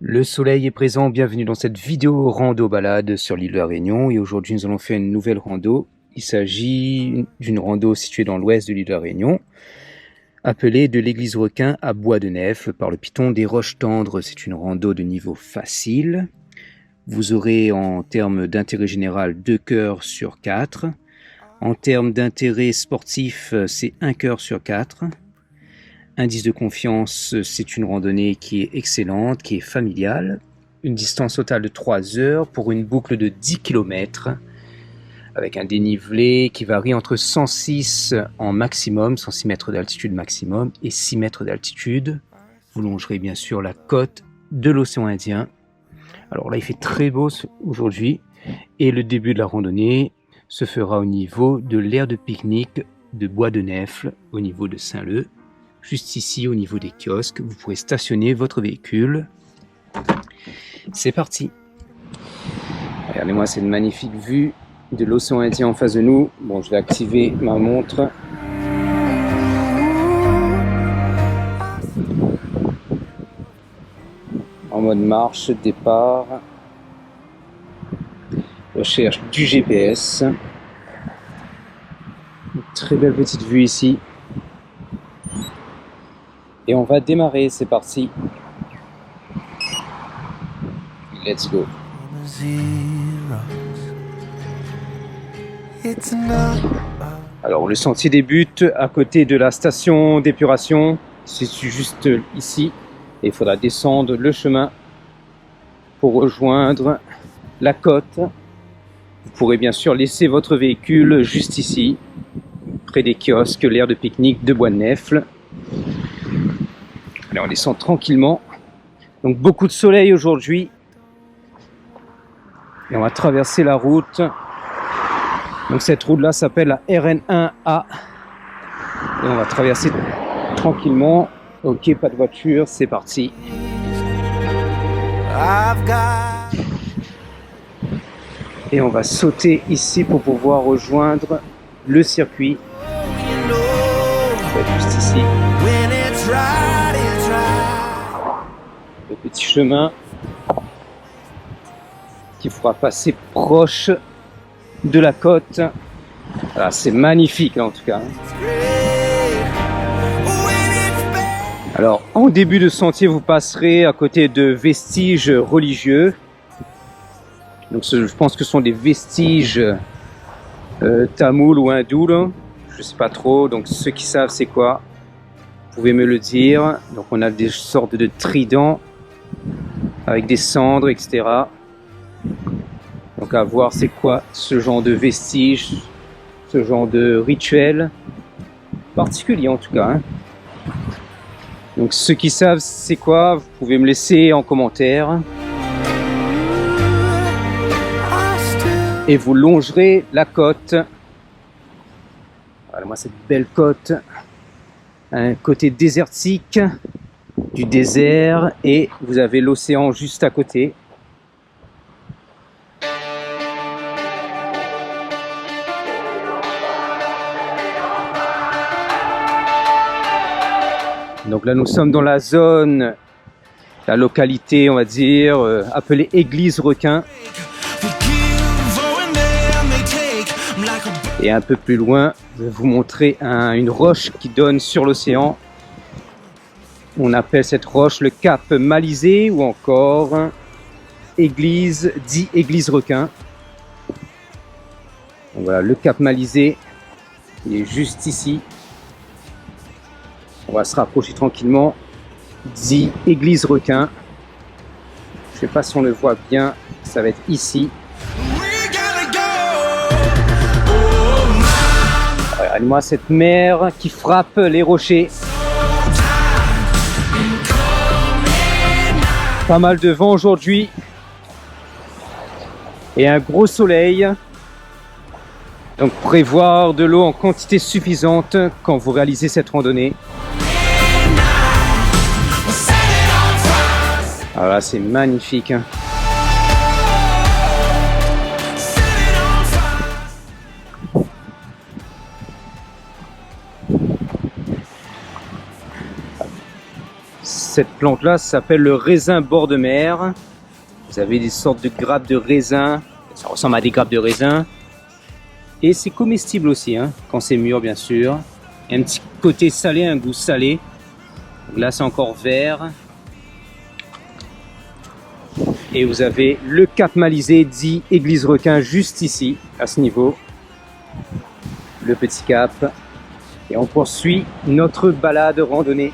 Le soleil est présent, bienvenue dans cette vidéo rando balade sur l'île de la Réunion et aujourd'hui nous allons faire une nouvelle rando. Il s'agit d'une rando située dans l'ouest de l'île de la Réunion, appelée de l'église Requin à Bois de Nef par le piton des Roches Tendres. C'est une rando de niveau facile. Vous aurez en termes d'intérêt général 2 cœurs sur 4. En termes d'intérêt sportif, c'est 1 cœur sur 4. Indice de confiance, c'est une randonnée qui est excellente, qui est familiale. Une distance totale de 3 heures pour une boucle de 10 km avec un dénivelé qui varie entre 106 en maximum, 106 mètres d'altitude maximum et 6 mètres d'altitude. Vous longerez bien sûr la côte de l'océan Indien. Alors là, il fait très beau aujourd'hui et le début de la randonnée se fera au niveau de l'aire de pique-nique de Bois de Nefle, au niveau de Saint-Leu. Juste ici, au niveau des kiosques, vous pourrez stationner votre véhicule. C'est parti. Regardez-moi cette magnifique vue de l'océan Indien en face de nous. Bon, je vais activer ma montre. En mode marche, départ. Recherche du GPS. Une très belle petite vue ici. Et on va démarrer, c'est parti. Let's go. Alors le sentier débute à côté de la station d'épuration. C'est juste ici. Et il faudra descendre le chemin pour rejoindre la côte. Vous pourrez bien sûr laisser votre véhicule juste ici, près des kiosques, l'aire de pique-nique de Bois de Nefle. Allez, on descend tranquillement. Donc beaucoup de soleil aujourd'hui. Et on va traverser la route. Donc cette route-là s'appelle la RN1A. Et on va traverser tranquillement. Ok, pas de voiture, c'est parti. Et on va sauter ici pour pouvoir rejoindre le circuit. Juste ici. Le petit chemin qui fera passer proche de la côte. Voilà, c'est magnifique là, en tout cas. Alors en début de sentier vous passerez à côté de vestiges religieux. Donc je pense que ce sont des vestiges tamouls ou hindous là. Je sais pas trop, donc ceux qui savent c'est quoi, vous pouvez me le dire. Donc on a des sortes de tridents avec des cendres, etc. Donc à voir c'est quoi ce genre de vestiges, ce genre de rituel particulier en tout cas. Hein. Donc ceux qui savent c'est quoi, vous pouvez me laisser en commentaire. Et vous longerez la côte. Voilà moi cette belle côte. Un côté désertique du désert et vous avez l'océan juste à côté. Donc là nous sommes dans la zone, la localité on va dire appelée église Requin. Et un peu plus loin, je vais vous montrer une roche qui donne sur l'océan. On appelle cette roche le cap Malisé ou encore église, dit église Requin. Donc voilà, le cap Malisé, il est juste ici. On va se rapprocher tranquillement, dit église Requin. Je ne sais pas si on le voit bien, ça va être ici. Regardez-moi cette mer qui frappe les rochers. Pas mal de vent aujourd'hui. Et un gros soleil. Donc prévoir de l'eau en quantité suffisante quand vous réalisez cette randonnée. Alors là c'est magnifique. Hein. Cette plante-là s'appelle le raisin bord de mer. Vous avez des sortes de grappes de raisin. Ça ressemble à des grappes de raisin. Et c'est comestible aussi, hein, quand c'est mûr, bien sûr. Il y a un petit côté salé, un goût salé. Donc là, c'est encore vert. Et vous avez le cap Malizé, dit Église Requin, juste ici, à ce niveau. Le petit cap. Et on poursuit notre balade randonnée.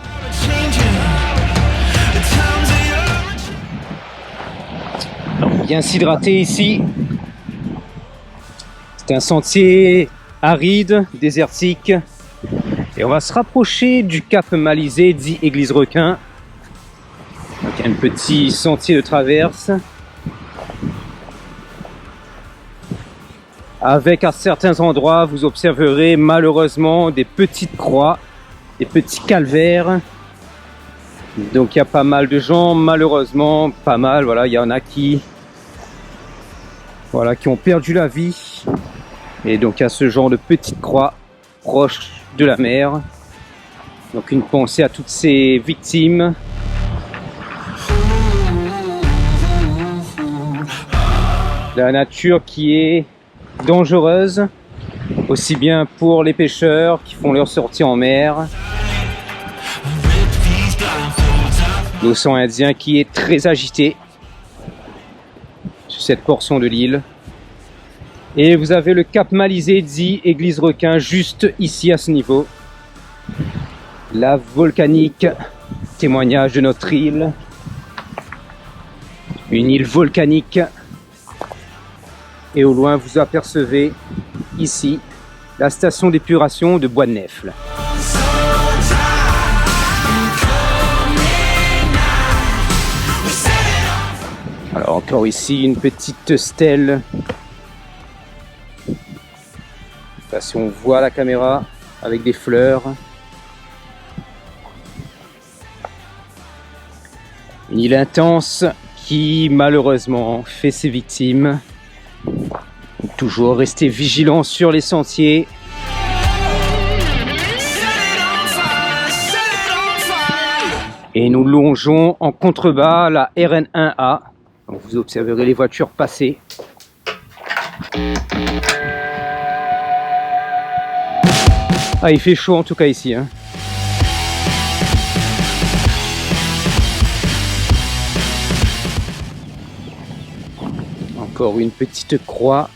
Alors, bien s'hydrater ici. C'est un sentier aride, désertique. Et on va se rapprocher du cap Malizé, dit Église Requin. Donc il y a un petit sentier de traverse. Avec à certains endroits, vous observerez malheureusement des petites croix, des petits calvaires. Donc il y a pas mal de gens, malheureusement, pas mal, voilà, il y en a qui ont perdu la vie. Et donc il y a ce genre de petites croix proches de la mer. Donc une pensée à toutes ces victimes. La nature qui est dangereuse, aussi bien pour les pêcheurs qui font leur sortie en mer. L'océan Indien qui est très agité sur cette portion de l'île. Et vous avez le cap Malizé, dit Église Requin, juste ici à ce niveau. La volcanique, témoignage de notre île. Une île volcanique. Et au loin, vous apercevez ici la station d'épuration de Bois-de-Nèfles. Alors encore ici, une petite stèle. Je sais pas si on voit la caméra avec des fleurs. Une île intense qui malheureusement fait ses victimes. Toujours rester vigilant sur les sentiers. Et nous longeons en contrebas la RN1A. Donc vous observerez les voitures passer. Ah, il fait chaud en tout cas ici, hein. Encore une petite croix.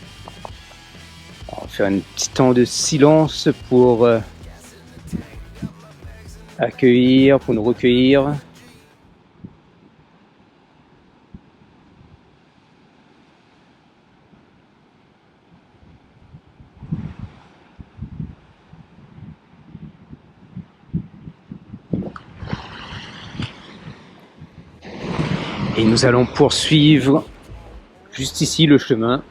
On va faire un petit temps de silence pour accueillir, pour nous recueillir. Et nous allons poursuivre juste ici le chemin.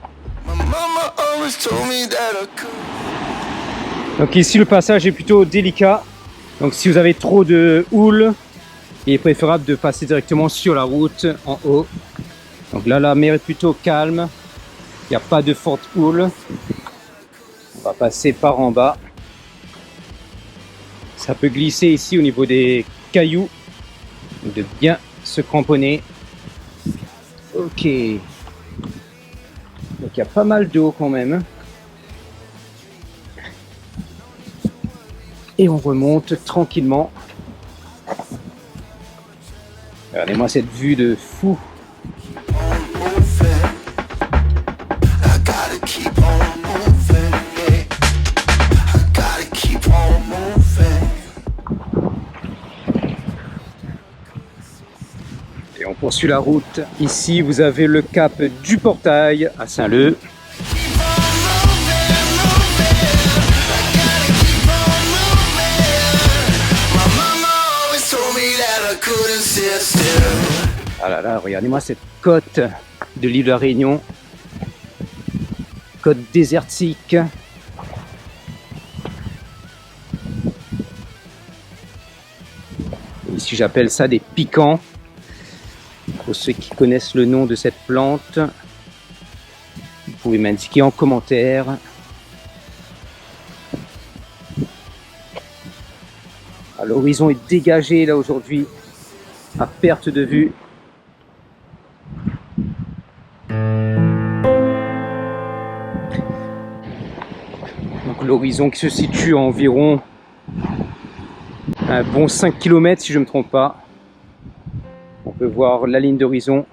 Donc ici le passage est plutôt délicat. Donc si vous avez trop de houle, il est préférable de passer directement sur la route en haut. Donc là la mer est plutôt calme. Il n'y a pas de forte houle. On va passer par en bas. Ça peut glisser ici au niveau des cailloux. Donc de bien se cramponner. Ok. Donc il y a pas mal d'eau quand même. Et on remonte tranquillement. Regardez-moi cette vue de fou. Et on poursuit la route. Ici, vous avez le cap du Portail à Saint-Leu. Ah là là, regardez-moi cette côte de l'île de la Réunion. Côte désertique. Ici, j'appelle ça des piquants. Pour ceux qui connaissent le nom de cette plante, vous pouvez m'indiquer en commentaire. L'horizon est dégagé là aujourd'hui. à perte de vue. Donc l'horizon qui se situe à environ un bon 5 km si je ne me trompe pas. On peut voir la ligne d'horizon.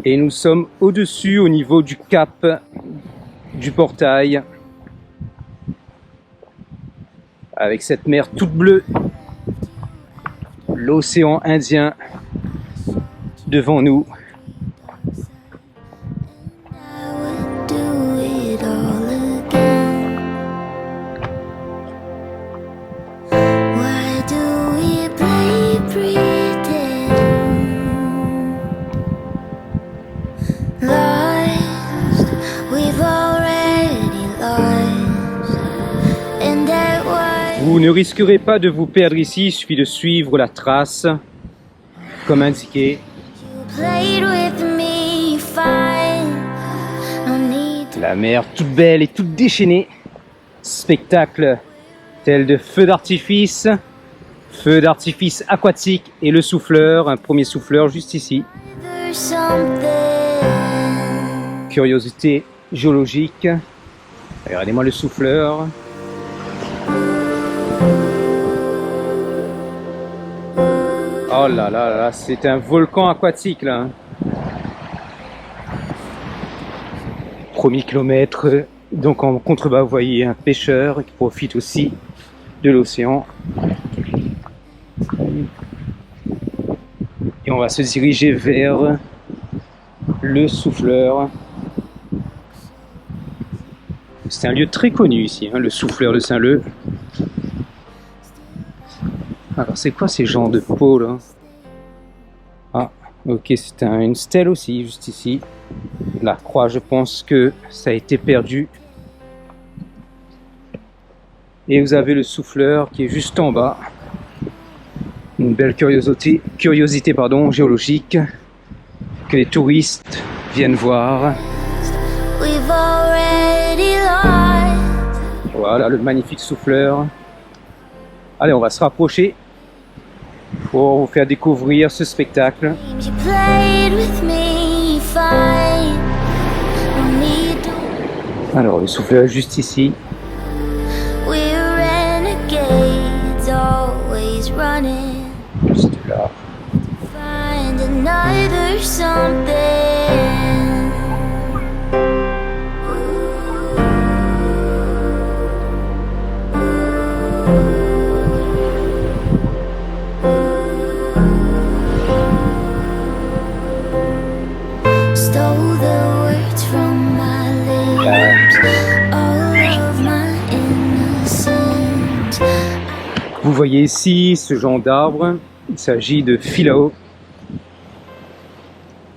Et nous sommes au-dessus, au niveau du cap du portail, avec cette mer toute bleue, l'océan Indien devant nous. Vous ne risquerez pas de vous perdre ici, il suffit de suivre la trace comme indiqué. La mer toute belle et toute déchaînée. Spectacle tel de feux d'artifice aquatique et le souffleur, un premier souffleur juste ici. Curiosité géologique. Regardez-moi le souffleur. Oh là là là, c'est un volcan aquatique là. Premier kilomètre, donc en contrebas vous voyez un pêcheur qui profite aussi de l'océan. Et on va se diriger vers le souffleur. C'est un lieu très connu ici, hein, le souffleur de Saint-Leu. Alors c'est quoi ces genres de peau là? Ah ok, c'est une stèle aussi juste ici. La croix, je pense que ça a été perdu. Et vous avez le souffleur qui est juste en bas. Une belle curiosité géologique que les touristes viennent voir. Voilà le magnifique souffleur. Allez, on va se rapprocher pour vous faire découvrir ce spectacle. Alors, le souffleur est juste ici. Juste là. Vous voyez ici ce genre d'arbre, il s'agit de Philao.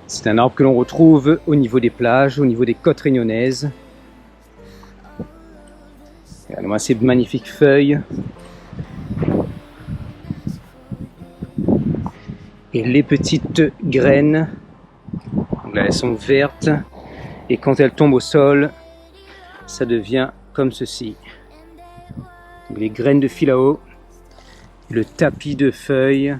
C'est un arbre que l'on retrouve au niveau des plages, au niveau des côtes réunionnaises. Regardez-moi ces magnifiques feuilles. Et les petites graines, donc là elles sont vertes, et quand elles tombent au sol, ça devient comme ceci. Donc, les graines de Philao. Le tapis de feuilles,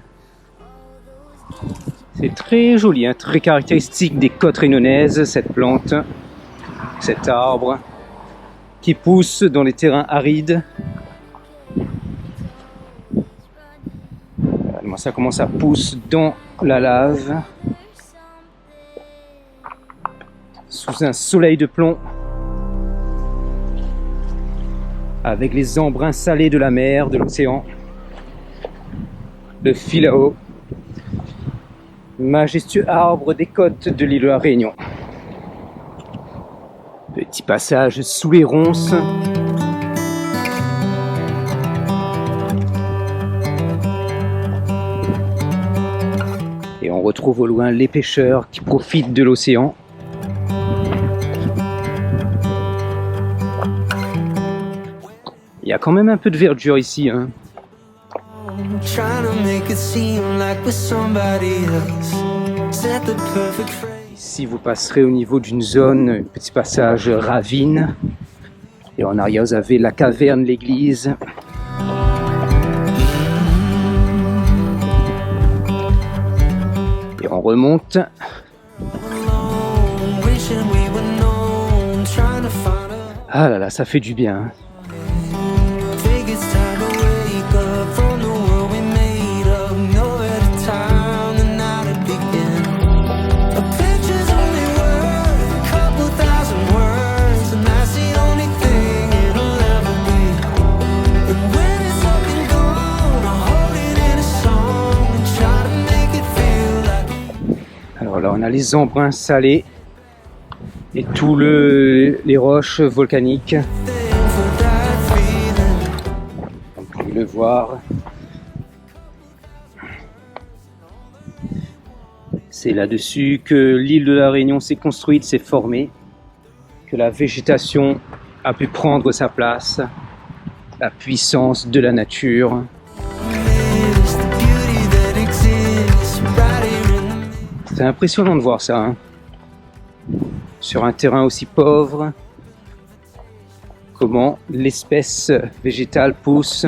c'est très joli, hein, très caractéristique des côtes réunionnaises, cette plante, cet arbre qui pousse dans les terrains arides. Ça commence à pousser dans la lave, sous un soleil de plomb, avec les embruns salés de la mer, de l'océan. Le Philao, majestueux arbre des côtes de l'île de la Réunion. Petit passage sous les ronces. Et on retrouve au loin les pêcheurs qui profitent de l'océan. Il y a quand même un peu de verdure ici, hein. Ici vous passerez au niveau d'une zone, un petit passage ravine, Et en arrière, vous avez la caverne, l'église. Et on remonte. Ah là là, ça fait du bien. Alors là, on a les embruns salés et tous les roches volcaniques. Vous pouvez le voir. C'est là-dessus que l'île de la Réunion s'est construite, s'est formée, que la végétation a pu prendre sa place, la puissance de la nature. C'est impressionnant de voir ça, hein. Sur un terrain aussi pauvre, comment l'espèce végétale pousse.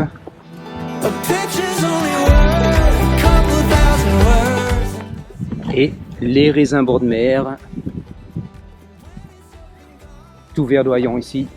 Et les raisins bord de mer, tout verdoyant ici.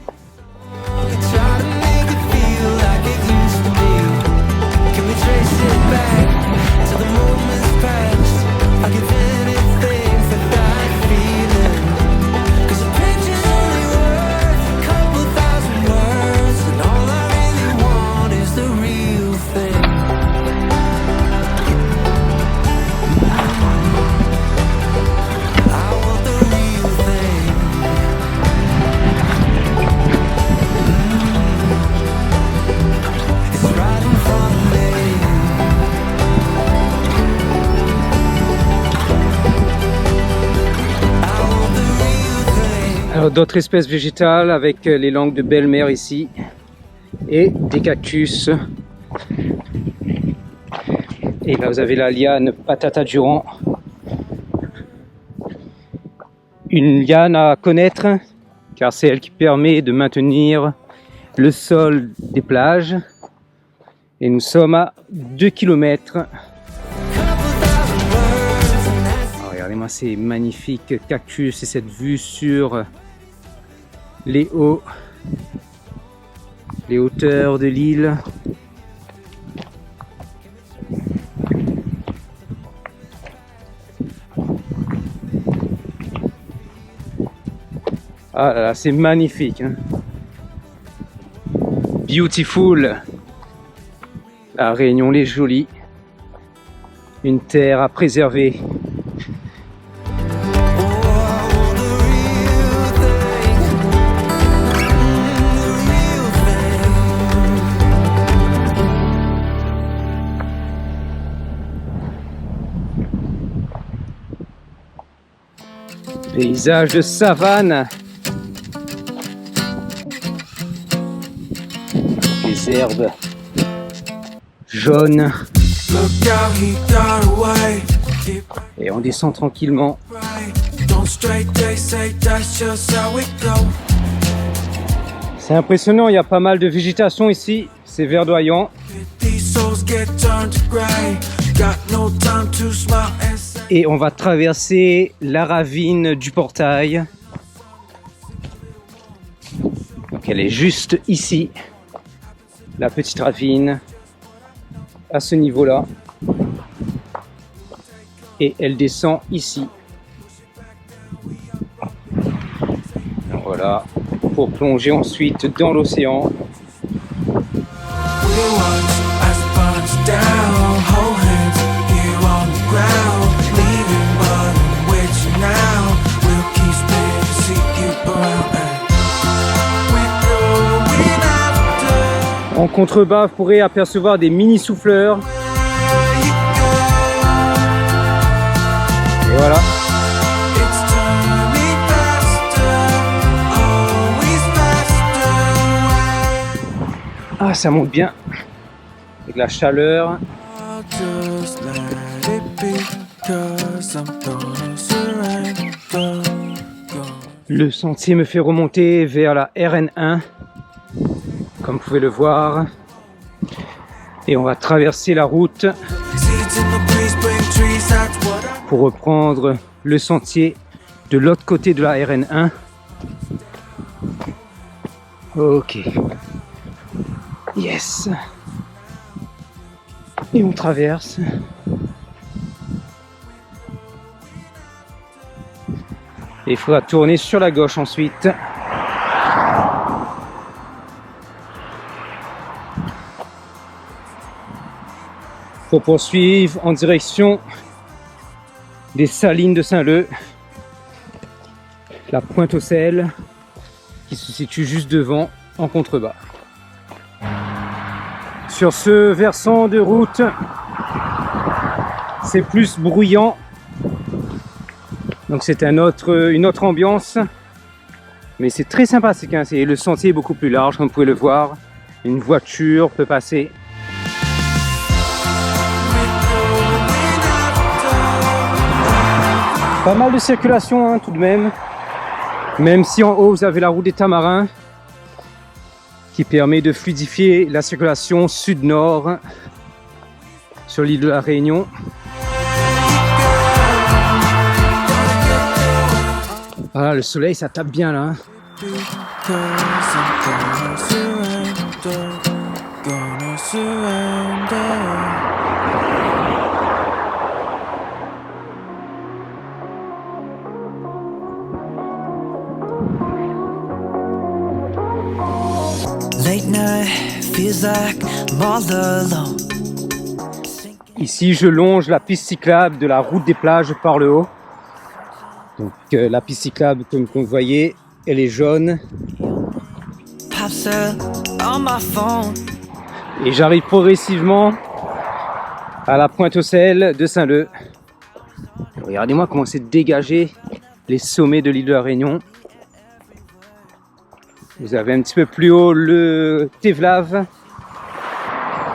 Alors d'autres espèces végétales avec les langues de belle-mère ici et des cactus. Et là vous avez la liane Patata Durand. Une liane à connaître car c'est elle qui permet de maintenir le sol des plages. Et nous sommes à 2 km. Regardez-moi ces magnifiques cactus et cette vue sur les hauteurs de l'île. Ah là là, c'est magnifique, hein. Beautiful. La Réunion les Jolies. Une terre à préserver. Paysage de savane. Les herbes jaunes. Et on descend tranquillement. C'est impressionnant, il y a pas mal de végétation ici. C'est verdoyant. Et on va traverser la ravine du portail. Donc elle est juste ici, la petite ravine, à ce niveau-là. Et elle descend ici. Voilà, pour plonger ensuite dans l'océan. En contrebas, vous pourrez apercevoir des mini souffleurs. Et voilà. Ah, ça monte bien. Avec la chaleur. Le sentier me fait remonter vers la RN1. comme vous pouvez le voir. Et on va traverser la route pour reprendre le sentier de l'autre côté de la RN1. Ok. Yes. Et on traverse. Et il faudra tourner sur la gauche ensuite. Pour poursuivre en direction des Salines de Saint-Leu, la Pointe aux Sels qui se situe juste devant en contrebas. Sur ce versant de route, c'est plus bruyant, donc c'est une autre ambiance, mais c'est très sympathique, hein. Le sentier est beaucoup plus large, comme vous pouvez le voir, une voiture peut passer. Pas mal de circulation, hein, tout de même. Même si en haut vous avez la route des Tamarins qui permet de fluidifier la circulation sud-nord sur l'île de la Réunion. Voilà, le soleil ça tape bien là. Ici, je longe la piste cyclable de la route des plages par le haut. Donc, la piste cyclable, comme vous voyez, elle est jaune. Et j'arrive progressivement à la Pointe aux Sels de Saint-Leu. Regardez-moi comment c'est dégagé les sommets de l'île de la Réunion. Vous avez un petit peu plus haut le Tevlave,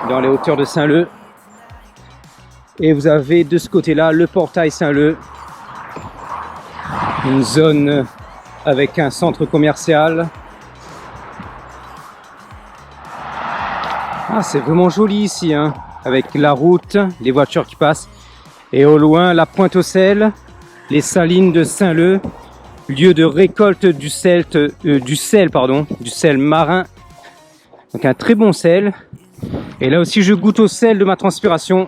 dans les hauteurs de Saint-Leu. Et vous avez de ce côté-là le portail Saint-Leu. Une zone avec un centre commercial. Ah, c'est vraiment joli ici, hein, avec la route, les voitures qui passent. Et au loin, la Pointe aux Sels, les Salines de Saint-Leu. Lieu de récolte du sel marin. Donc un très bon sel. Et là aussi je goûte au sel de ma transpiration.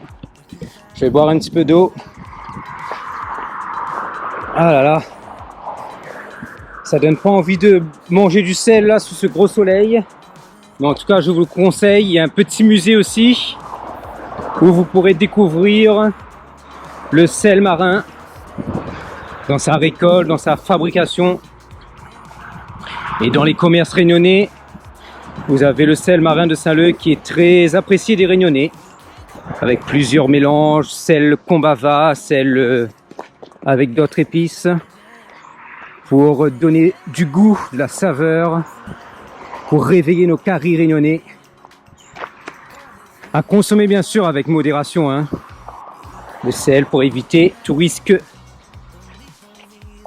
Je vais boire un petit peu d'eau. Ah là là. Ça donne pas envie de manger du sel là sous ce gros soleil. Mais en tout cas je vous le conseille. Il y a un petit musée aussi où vous pourrez découvrir le sel marin. Dans sa récolte, dans sa fabrication. Et dans les commerces réunionnais, vous avez le sel marin de Saint-Leu qui est très apprécié des Réunionnais. Avec plusieurs mélanges, sel Combava, sel avec d'autres épices. Pour donner du goût, de la saveur. Pour réveiller nos caries réunionnais. À consommer bien sûr avec modération, hein. Le sel pour éviter tout risque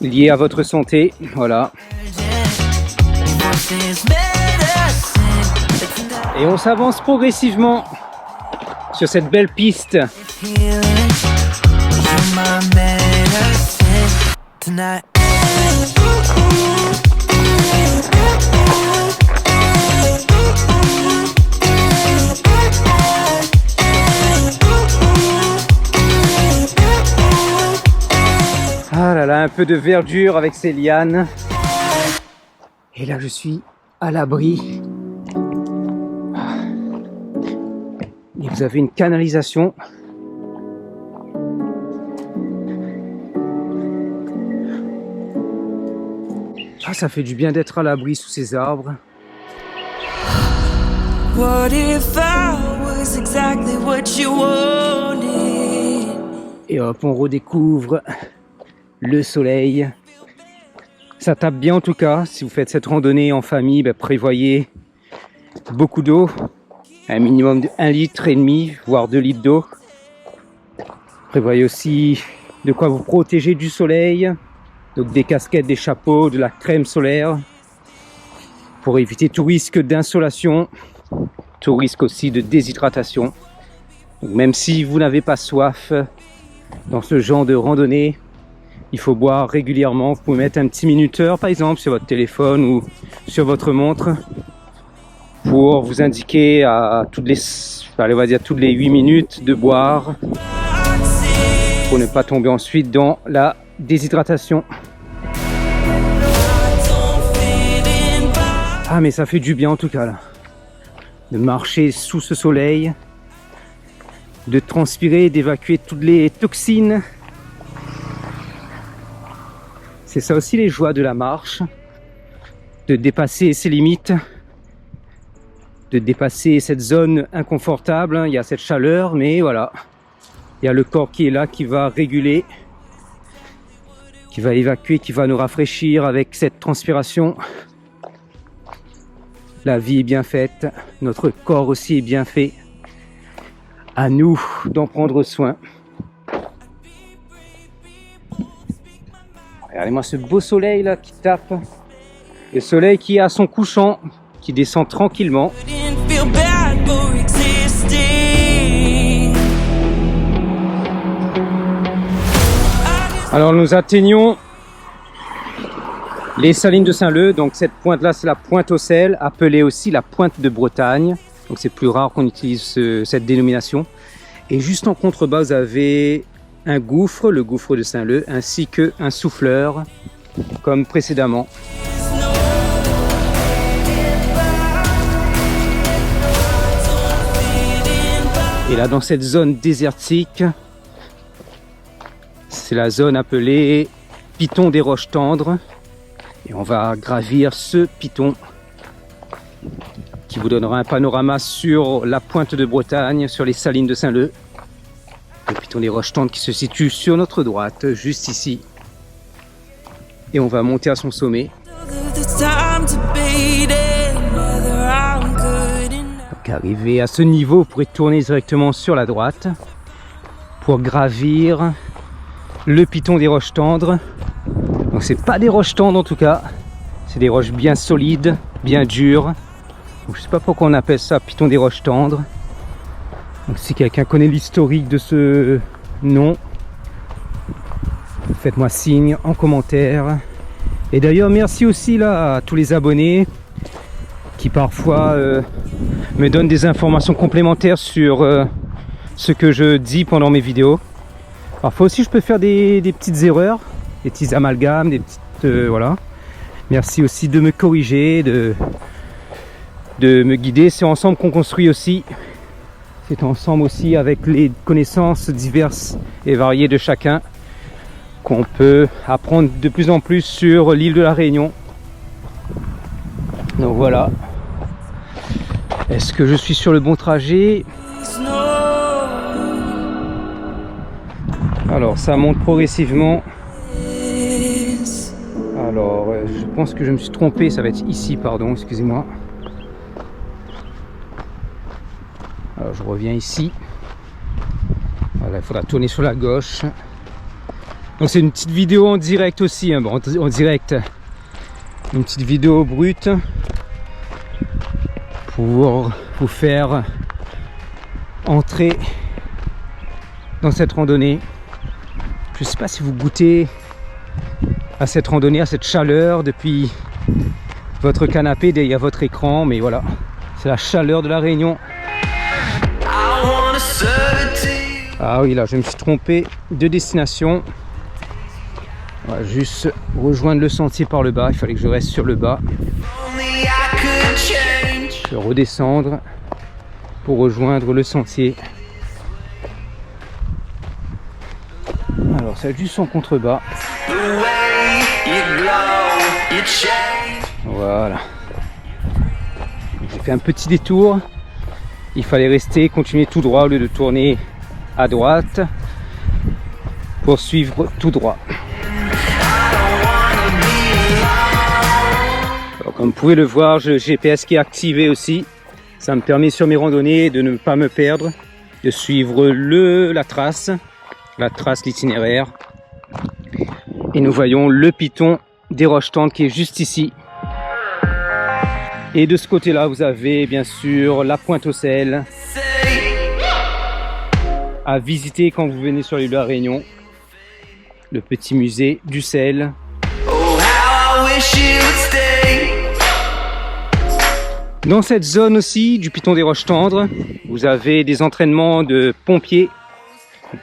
lié à votre santé, voilà. Et on s'avance progressivement sur cette belle piste. Ah là là, un peu de verdure avec ces lianes. Et là, je suis à l'abri. Et vous avez une canalisation. Ah, ça fait du bien d'être à l'abri sous ces arbres. Et hop, on redécouvre le soleil. Ça tape bien en tout cas. Si vous faites cette randonnée en famille, prévoyez beaucoup d'eau. Un minimum de 1,5 litre, voire 2 litres d'eau. Prévoyez aussi de quoi vous protéger du soleil. Donc des casquettes, des chapeaux, de la crème solaire. pour éviter tout risque d'insolation, tout risque aussi de déshydratation. Donc même si vous n'avez pas soif dans ce genre de randonnée, il faut boire régulièrement. Vous pouvez mettre un petit minuteur par exemple sur votre téléphone ou sur votre montre pour vous indiquer à toutes les, allez, on va dire toutes les 8 minutes de boire pour ne pas tomber ensuite dans la déshydratation. Ah mais ça fait du bien en tout cas là, de marcher sous ce soleil, de transpirer, d'évacuer toutes les toxines. C'est ça aussi les joies de la marche, de dépasser ses limites, de dépasser cette zone inconfortable. Il y a cette chaleur, mais voilà, il y a le corps qui est là, qui va réguler, qui va évacuer, qui va nous rafraîchir avec cette transpiration. La vie est bien faite, notre corps aussi est bien fait. À nous d'en prendre soin. Regardez-moi ce beau soleil là qui tape. Le soleil qui est à son couchant, qui descend tranquillement. Alors nous atteignons les salines de Saint-Leu. Donc cette pointe là c'est la pointe au sel, appelée aussi la pointe de Bretagne. Donc c'est plus rare qu'on utilise cette dénomination. Et juste en contrebas vous avez un gouffre, le gouffre de Saint-Leu, ainsi qu'un souffleur comme précédemment. Et là dans cette zone désertique, c'est la zone appelée Piton des Roches Tendres. Et on va gravir ce piton qui vous donnera un panorama sur la pointe de Bretagne, sur les salines de Saint-Leu. Le piton des Roches Tendres qui se situe sur notre droite, juste ici. Et on va monter à son sommet. Donc arrivé à ce niveau, vous pourrez tourner directement sur la droite pour gravir le piton des Roches Tendres. Donc c'est pas des roches tendres en tout cas, c'est des roches bien solides, bien dures. Donc, je sais pas pourquoi on appelle ça piton des Roches Tendres. Donc si quelqu'un connaît l'historique de ce nom, faites-moi signe en commentaire. Et d'ailleurs merci aussi là à tous les abonnés qui parfois me donnent des informations complémentaires sur ce que je dis pendant mes vidéos. Parfois aussi je peux faire des petites erreurs, des petits amalgames, des petites voilà. Merci aussi de me corriger, de me guider. C'est ensemble qu'on construit aussi. C'est ensemble aussi avec les connaissances diverses et variées de chacun qu'on peut apprendre de plus en plus sur l'île de la Réunion. Donc voilà. Est-ce que je suis sur le bon trajet? Alors ça monte progressivement. Alors je pense que je me suis trompé, ça va être ici, pardon, excusez-moi. Alors je reviens ici. Voilà, il faudra tourner sur la gauche. Donc c'est une petite vidéo en direct aussi, hein. Bon, en direct, une petite vidéo brute pour vous faire entrer dans cette randonnée. Je ne sais pas si vous goûtez à cette randonnée, à cette chaleur depuis votre canapé derrière votre écran, mais voilà, c'est la chaleur de la Réunion. Ah oui, là je me suis trompé de destination. On va juste rejoindre le sentier par le bas, il fallait que je reste sur le bas. Je vais redescendre pour rejoindre le sentier. Alors ça a juste en contrebas. Voilà. J'ai fait un petit détour. Il fallait rester, continuer tout droit au lieu de tourner à droite pour suivre tout droit. Alors, comme vous pouvez le voir, j'ai le GPS qui est activé aussi. Ça me permet sur mes randonnées de ne pas me perdre, de suivre la trace, l'itinéraire. Et nous voyons le piton des Roches Tendres qui est juste ici. Et de ce côté-là, vous avez bien sûr la Pointe aux Sels à visiter quand vous venez sur l'île de la Réunion. Le petit musée du sel. Dans cette zone aussi du Piton des Roches Tendres, vous avez des entraînements de pompiers.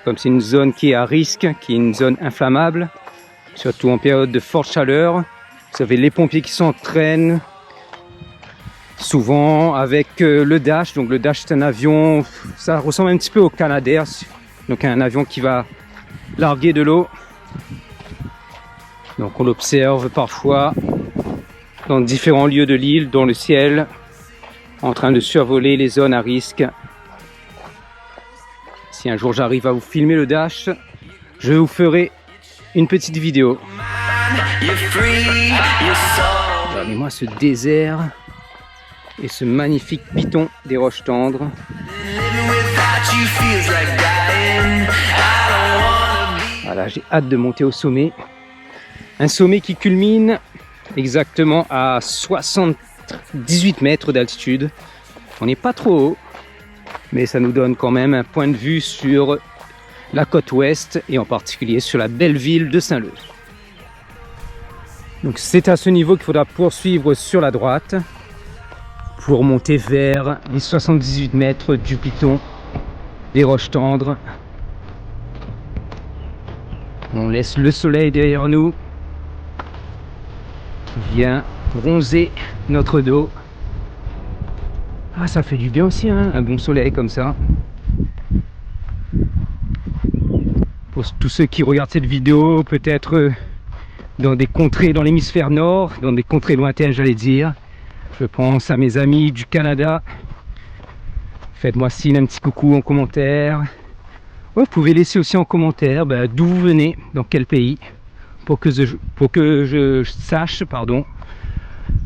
Comme c'est une zone qui est à risque, qui est une zone inflammable, surtout en période de forte chaleur, vous avez les pompiers qui s'entraînent souvent avec le Dash. Donc le Dash, c'est un avion, ça ressemble un petit peu au Canadair, donc un avion qui va larguer de l'eau. Donc on l'observe parfois dans différents lieux de l'île, dans le ciel, en train de survoler les zones à risque. Si un jour j'arrive à vous filmer le Dash, je vous une petite vidéo. Regardez-moi ce désert et ce magnifique Piton des Roches Tendres. Voilà, j'ai hâte de monter au sommet. Un sommet qui culmine exactement à 78 mètres d'altitude. On n'est pas trop haut, mais ça nous donne quand même un point de vue sur la côte ouest et en particulier sur la belle ville de Saint-Leu. Donc c'est à ce niveau qu'il faudra poursuivre sur la droite pour monter vers les 78 mètres du Piton des Roches Tendres. On laisse le soleil derrière nous, qui vient bronzer notre dos. Ah, ça fait du bien aussi, hein, un bon soleil comme ça. Pour tous ceux qui regardent cette vidéo, peut-être dans des contrées dans l'hémisphère nord, dans des contrées lointaines, j'allais dire. Je pense à mes amis du Canada. Faites-moi signe, un petit coucou en commentaire. Ouais, vous pouvez laisser aussi en commentaire d'où vous venez, dans quel pays, pour que je sache, pardon,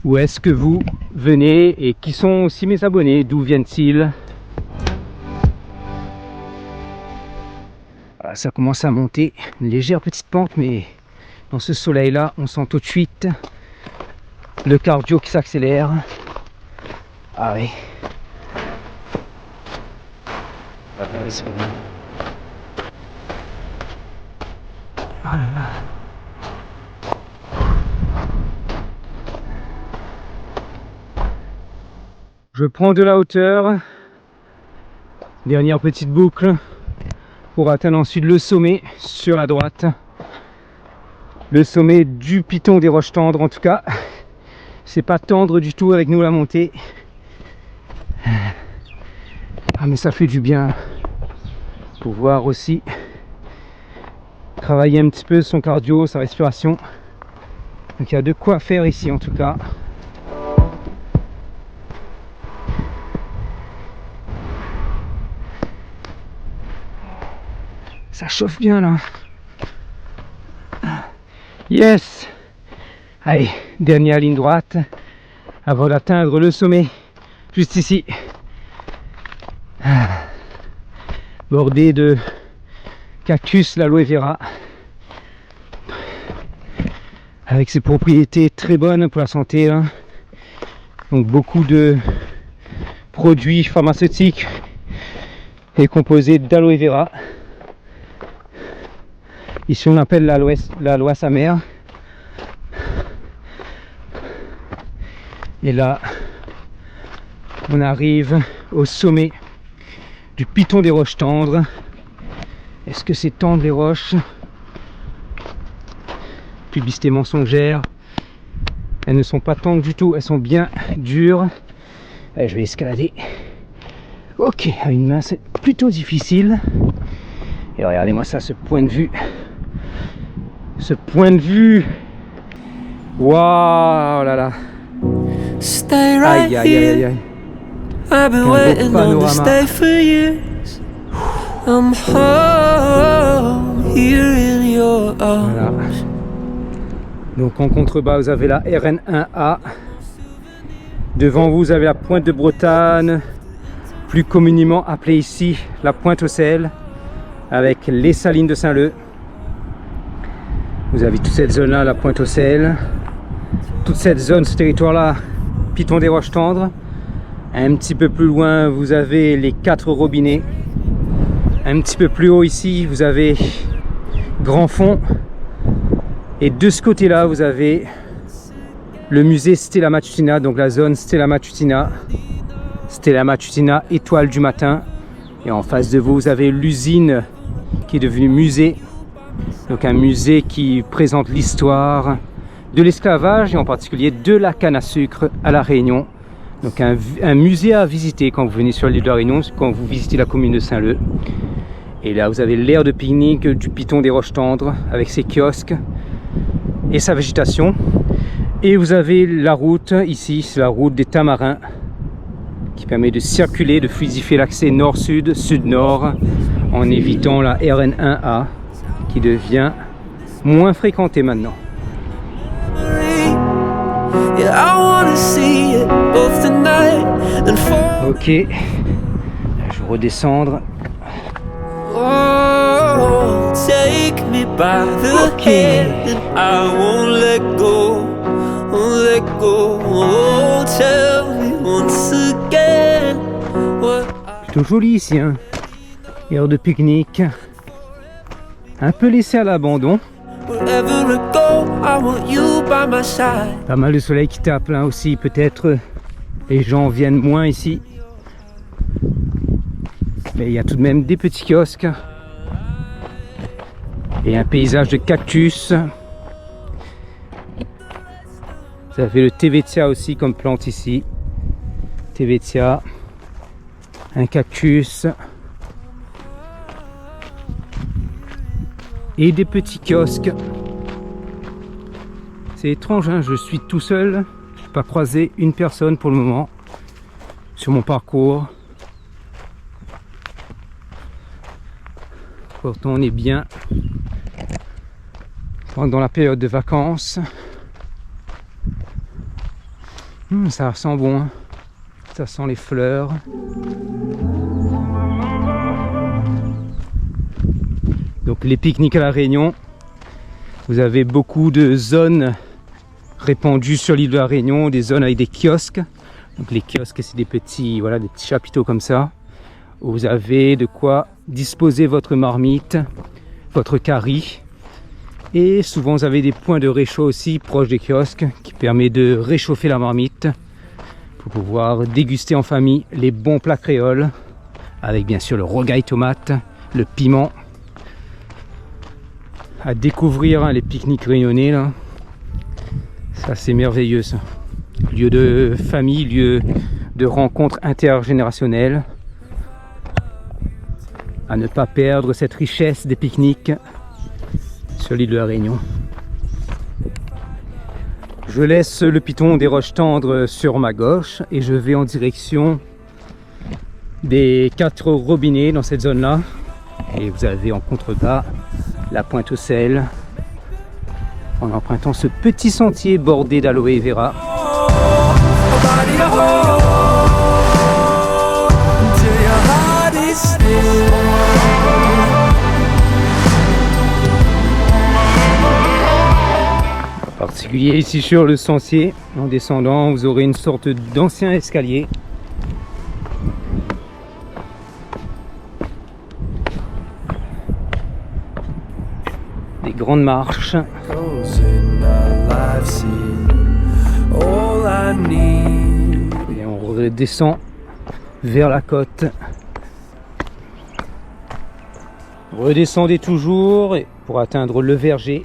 où est-ce que vous venez et qui sont aussi mes abonnés, d'où viennent-ils. Voilà, ça commence à monter, une légère petite pente, mais dans ce soleil là on sent tout de suite le cardio qui s'accélère. Ah oui. C'est bon. Oh là là. Je prends de la hauteur, dernière petite boucle pour atteindre ensuite le sommet sur la droite, le sommet du Piton des Roches Tendres. En tout cas, c'est pas tendre du tout avec nous la montée. Ah mais ça fait du bien pouvoir aussi travailler un petit peu son cardio, sa respiration. Donc il y a de quoi faire ici en tout cas. Ça chauffe bien là. Yes. Allez, dernière ligne droite avant d'atteindre le sommet, juste ici. Bordé de cactus, l'aloe vera, avec ses propriétés très bonnes pour la santé, hein. Donc beaucoup de produits pharmaceutiques est composé d'aloe vera. Ici on appelle l'aloès amère. Et là on arrive au sommet du Piton des Roches Tendres. Est-ce que c'est tendre les roches? Publicité mensongère. Elles ne sont pas tendres du tout, elles sont bien dures. Allez, je vais escalader. Ok, à une main c'est plutôt difficile. Et regardez-moi ça, ce point de vue. Ce point de vue. Waouh là là. Aïe aïe aïe aïe aïe. I've been waiting on this day for years. I'm home here in your arms. Voilà. Donc en contrebas vous avez la RN1A. Devant vous avez la pointe de Bretagne, plus communément appelée ici la Pointe aux Sels, avec les salines de Saint-Leu. Vous avez toute cette zone là, la Pointe aux Sels. Toute cette zone, ce territoire là Piton des Roches Tendres. Un petit peu plus loin, vous avez les 4 robinets. Un petit peu plus haut ici, vous avez Grand Fond. Et de ce côté-là, vous avez le musée Stella Matutina, donc la zone Stella Matutina. Stella Matutina, étoile du matin. Et en face de vous, vous avez l'usine qui est devenue musée. Donc un musée qui présente l'histoire de l'esclavage et en particulier de la canne à sucre à La Réunion. Donc un musée à visiter quand vous venez sur l'île de La Réunion, quand vous visitez la commune de Saint-Leu. Et là, vous avez l'aire de pique-nique du Piton des Roches Tendres avec ses kiosques et sa végétation. Et vous avez la route, ici, c'est la route des Tamarins qui permet de circuler, de fluidifier l'accès nord-sud, sud-nord en évitant la RN1A qui devient moins fréquentée maintenant. Ok, je vais redescendre. Oh, take me by the hand and I won't let go, won't let go. Oh, tell me once again what Plutôt joli ici, hein. Aire de pique-nique, un peu laissé à l'abandon. wherever I go, I want you by my side. Pas mal de soleil qui tape là aussi, peut-être les gens viennent moins ici. Mais il y a tout de même des petits kiosques et un paysage de cactus. Vous avez le Tevetia aussi comme plante ici. Tevetia, un cactus et des petits kiosques. C'est étrange, hein, je suis tout seul, je n'ai pas croisé une personne pour le moment sur mon parcours. Pourtant on est bien pendant la période de vacances. Ça sent bon, hein. Ça sent les fleurs. Donc les pique-niques à La Réunion, vous avez beaucoup de zones répandues sur l'île de La Réunion, des zones avec des kiosques. Donc les kiosques, c'est des petits, voilà, des petits chapiteaux comme ça, où vous avez de quoi disposer votre marmite, votre carry. Et souvent vous avez des points de réchaud aussi proches des kiosques qui permet de réchauffer la marmite pour pouvoir déguster en famille les bons plats créoles avec bien sûr le rogaille tomate, le piment. À découvrir, hein, les pique-niques réunionnais là, ça c'est merveilleux ça. Lieu de famille, lieu de rencontre intergénérationnelle. À ne pas perdre cette richesse des pique-niques sur l'île de La Réunion. Je laisse le Piton des Roches Tendres sur ma gauche et je vais en direction des 4 robinets dans cette zone là. Et vous avez en contrebas la Pointe aux Sels en empruntant ce petit sentier bordé d'aloe vera. En particulier ici sur le sentier, en descendant, vous aurez une sorte d'ancien escalier. Des grandes marches. Et on redescend vers la côte. Redescendez toujours pour atteindre le verger.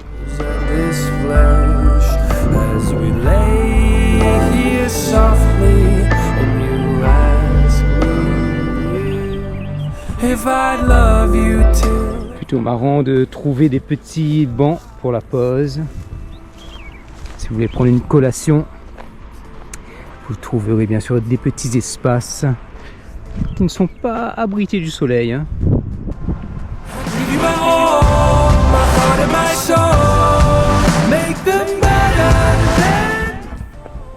Plutôt marrant de trouver des petits bancs pour la pause. Si vous voulez prendre une collation, vous trouverez bien sûr des petits espaces qui ne sont pas abrités du soleil, hein.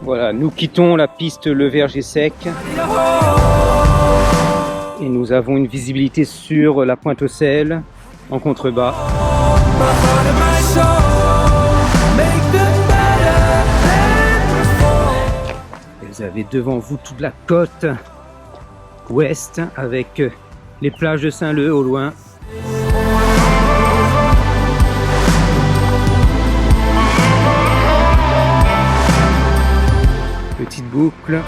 Voilà, nous quittons la piste Le Verger Sec et nous avons une visibilité sur la Pointe aux Sels en contrebas. Vous avez devant vous toute la côte ouest avec les plages de Saint-Leu au loin. Petite boucle.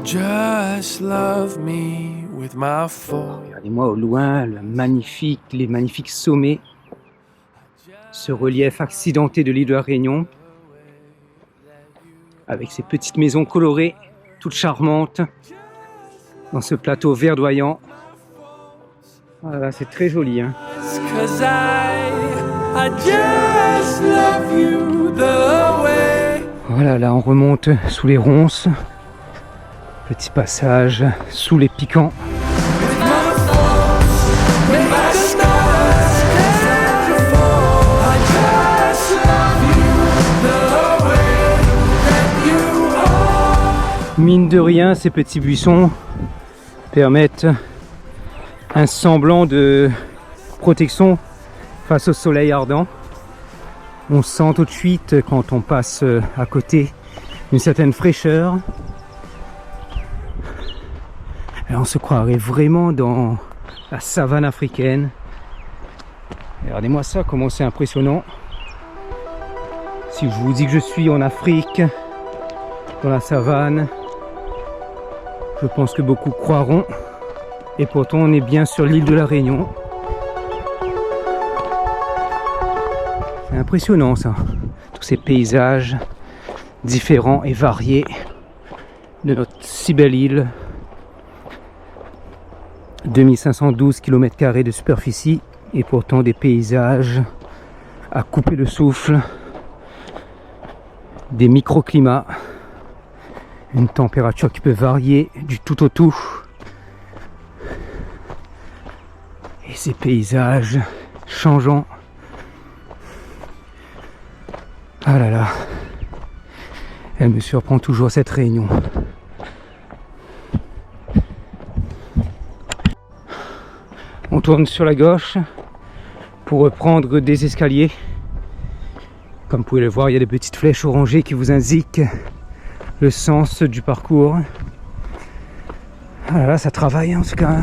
Just love me with my phone. Regardez-moi au loin les magnifiques sommets, ce relief accidenté de l'île de la Réunion, avec ces petites maisons colorées, toutes charmantes, dans ce plateau verdoyant. Voilà, c'est très joli, hein. Voilà, là on remonte sous les ronces. Petit passage sous les piquants. Mine de rien, ces petits buissons permettent un semblant de protection face au soleil ardent. On sent tout de suite quand on passe à côté une certaine fraîcheur. Et on se croirait vraiment dans la savane africaine. Regardez-moi ça, comment c'est impressionnant. Si je vous dis que je suis en Afrique, dans la savane, je pense que beaucoup croiront. Et pourtant, on est bien sur l'île de la Réunion. C'est impressionnant ça. Tous ces paysages différents et variés de notre si belle île. 2512 km² de superficie et pourtant des paysages à couper le souffle, des microclimats, une température qui peut varier du tout au tout et ces paysages changeants. Ah là là, elle me surprend toujours cette Réunion. On tourne sur la gauche pour reprendre des escaliers. Comme vous pouvez le voir, il y a des petites flèches orangées qui vous indiquent le sens du parcours. Ah là là, ça travaille en tout cas.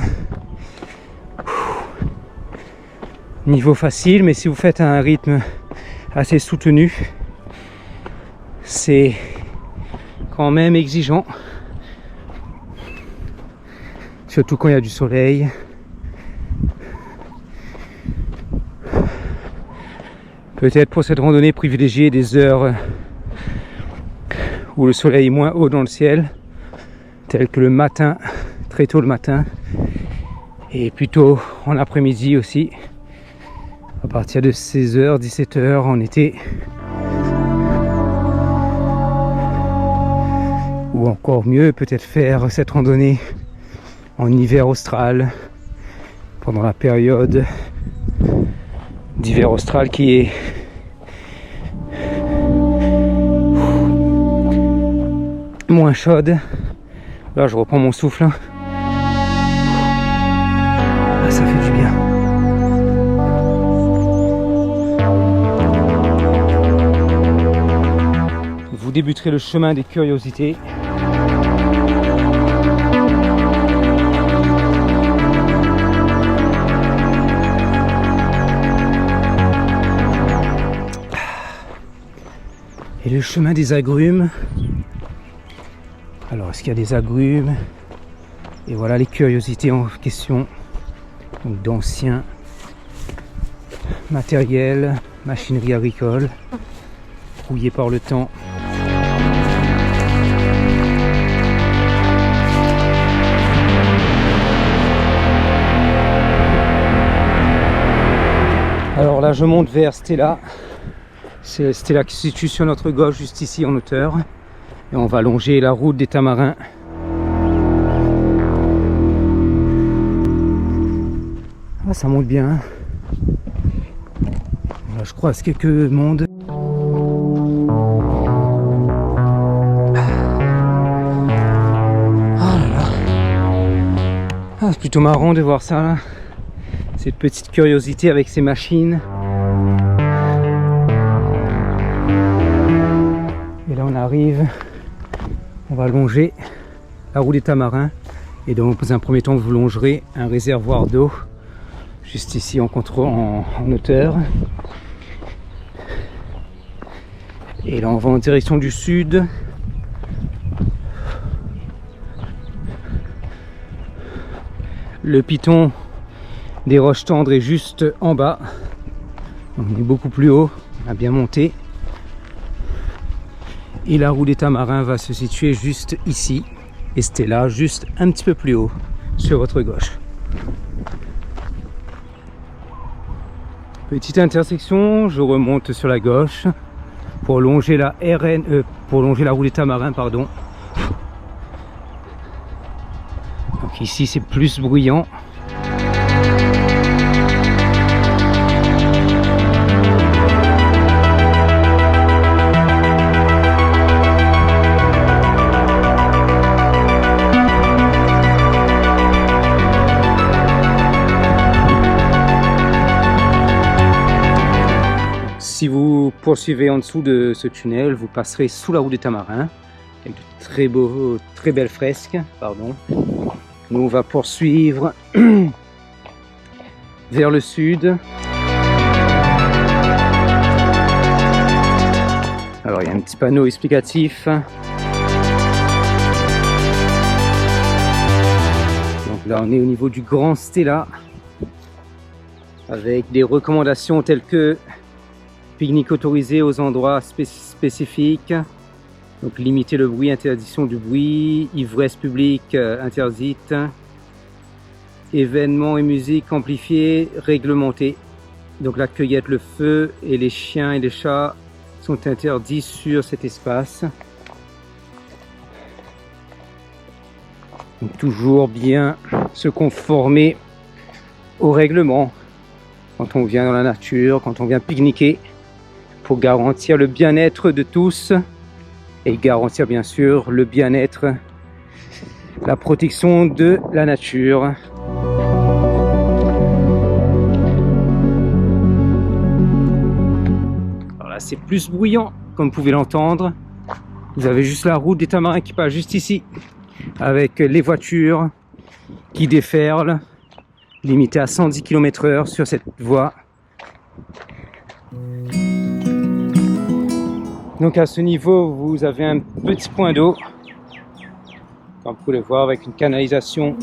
Niveau facile, mais si vous faites un rythme assez soutenu, c'est quand même exigeant. Surtout quand il y a du soleil. Peut-être pour cette randonnée privilégier des heures où le soleil est moins haut dans le ciel, tel que le matin, très tôt le matin, et plutôt en après-midi aussi, à partir de 16h, 17h en été, ou encore mieux, peut-être faire cette randonnée en hiver austral, pendant la période d'hiver austral qui est moins chaude. Là je reprends mon souffle. Ah, ça fait du bien. Vous débuterez le chemin des curiosités. Et le chemin des agrumes. Alors, est-ce qu'il y a des agrumes? Et voilà les curiosités en question. Donc d'anciens matériels, machinerie agricole, rouillés par le temps. Alors là, je monte vers Stella. C'est Stella qui se situe sur notre gauche, juste ici en hauteur. Et on va longer la route des Tamarins. Ah, ça monte bien. Là, je croise quelques mondes. Ah là là. Ah, c'est plutôt marrant de voir ça là. Cette petite curiosité avec ces machines. on arrive, on va longer la route des Tamarins. Et donc, dans un premier temps, vous longerez un réservoir d'eau juste ici en hauteur. Et là, on va en direction du sud. Le piton des Roches Tendres est juste en bas. Donc, on est beaucoup plus haut, on a bien monté. Et la roue des Tamarins va se situer juste ici. Et c'était là, juste un petit peu plus haut, sur votre gauche. Petite intersection, je remonte sur la gauche pour longer la roue des Tamarins, pardon. Donc ici c'est plus bruyant. Si vous poursuivez en dessous de ce tunnel, vous passerez sous la roue des Tamarins, avec de très belles fresques. Pardon. Nous, on va poursuivre vers le sud. Alors, il y a un petit panneau explicatif. Donc là, on est au niveau du Grand Stella, avec des recommandations telles que pique-nique autorisé aux endroits spécifiques, donc limiter le bruit, interdiction du bruit, ivresse publique interdite, événements et musique amplifiés, réglementés. Donc la cueillette, le feu et les chiens et les chats sont interdits sur cet espace. Donc toujours bien se conformer au règlement quand on vient dans la nature, quand on vient pique-niquer, pour garantir le bien-être de tous et garantir bien sûr le bien-être, la protection de la nature. Alors là c'est plus bruyant comme vous pouvez l'entendre. Vous avez juste la route des Tamarins qui passe juste ici, avec les voitures qui déferlent, limitées à 110 km/h sur cette voie. Donc à ce niveau, vous avez un petit point d'eau, comme vous pouvez le voir, avec une canalisation.